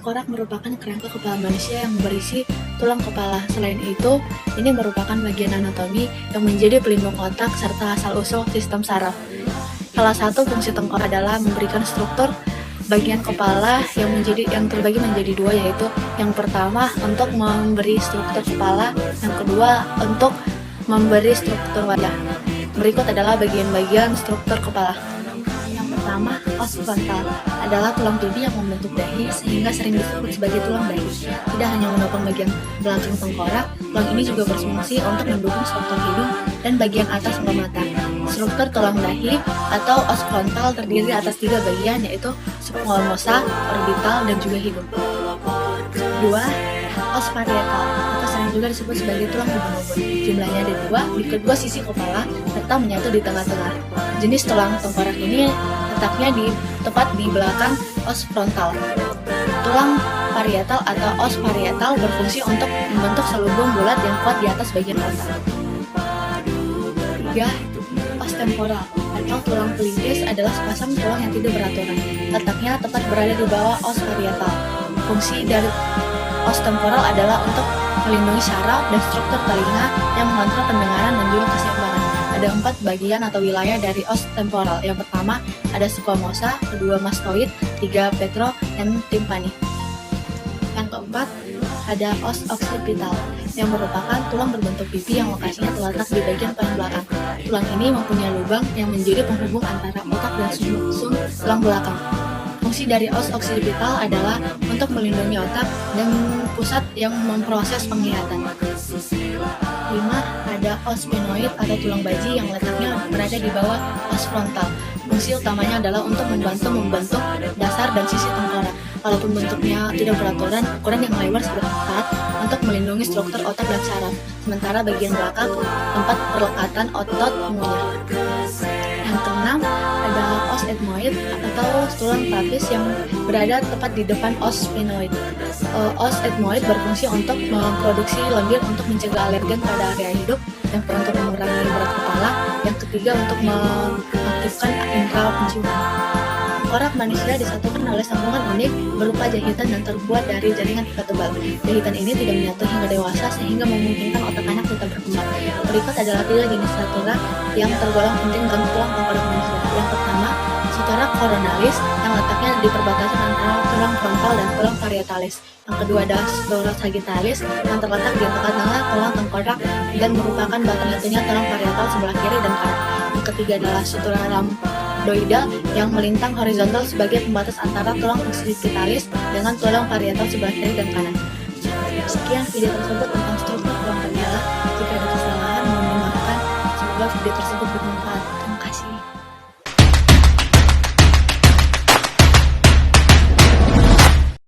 Tengkorak merupakan kerangka kepala manusia yang berisi tulang kepala. Selain itu, ini merupakan bagian anatomi yang menjadi pelindung otak serta asal-usul sistem saraf. Salah satu fungsi tengkorak adalah memberikan struktur bagian kepala yang terbagi menjadi dua, yaitu yang pertama untuk memberi struktur kepala, yang kedua untuk memberi struktur wajah. Berikut adalah bagian-bagian struktur kepala. Yang pertama, os frontal adalah tulang pipi yang membentuk dahi sehingga sering disebut sebagai tulang dahi. Tidak hanya menopang bagian belakang tengkorak, tulang ini juga berfungsi untuk mendukung struktur hidung dan bagian atas mata. Struktur tulang dahi atau os frontal terdiri atas 3 bagian, yaitu squamosa, orbital, dan juga hidung. Kedua, os parietal atau sering juga disebut sebagai tulang ubun-ubun. Jumlahnya ada 2 di kedua sisi kepala serta menyatu di tengah-tengah. Jenis tulang tengkorak ini letaknya tepat di belakang os frontal. Tulang parietal atau os parietal berfungsi untuk membentuk selubung bulat yang kuat di atas bagian otak. 3. Os temporal atau tulang pelipis adalah sepasang tulang yang tidak beraturan. Letaknya tepat berada di bawah os parietal. Fungsi dari os temporal adalah untuk melindungi syaraf dan struktur telinga yang mengontrol pendengaran dan juga keseimbangan. Ada 4 bagian atau wilayah dari os temporal. Yang pertama ada squamosa, kedua mastoid, 3 petro, dan timpani. Yang keempat ada os occipital yang merupakan tulang berbentuk pipi yang lokasinya terletak di bagian paling belakang. Tulang ini mempunyai lubang yang menjadi penghubung antara otak dan sumsum tulang belakang. Fungsi dari os occipital adalah untuk melindungi otak dan pusat yang memproses penglihatan. 5. Ada os sphenoid atau tulang baji yang letaknya berada di bawah os frontal. Fungsi utamanya adalah untuk membantu membentuk dasar dan sisi tengkorak. Walaupun bentuknya tidak beraturan, ukuran yang lebar tepat untuk melindungi struktur otak dan saraf. Sementara bagian belakang tempat perlekatan otot pengunyah. Yang keenam ada os ethmoid atau tulang pelapis yang berada tepat di depan os sphenoid. Os ethmoid berfungsi untuk memproduksi lendir untuk mencegah alergen pada area hidup, yang untuk mengurangi berat kepala, yang ketiga untuk mengaktifkan indera penciuman. Tengkorak manusia disatukan oleh sambungan unik berupa jahitan dan terbuat dari jaringan ikat tebal. Jahitan ini tidak menyatu hingga dewasa sehingga memungkinkan otak anak tetap berkembang. Berikut adalah 3 jenis sutura yang tergolong penting dalam tulang tengkorak manusia. Yang pertama, sutura coronalis yang letaknya di perbatasan antara tulang frontal dan tulang parietalis. Yang kedua adalah sutura sagittalis yang terletak di tengah-tengah tulang tengkorak dan merupakan batang letunya tulang parietal sebelah kiri dan kanan. Yang ketiga adalah sutura rhamdoidal yang melintang horizontal sebagai pembatas antara tulang occipitalis dengan tulang parietal sebelah kiri dan kanan. Sekian video tersebut tentang struktur tulang kepala. Jika ada kesalahan, mohon dimaafkan. Semoga video tersebut bermanfaat.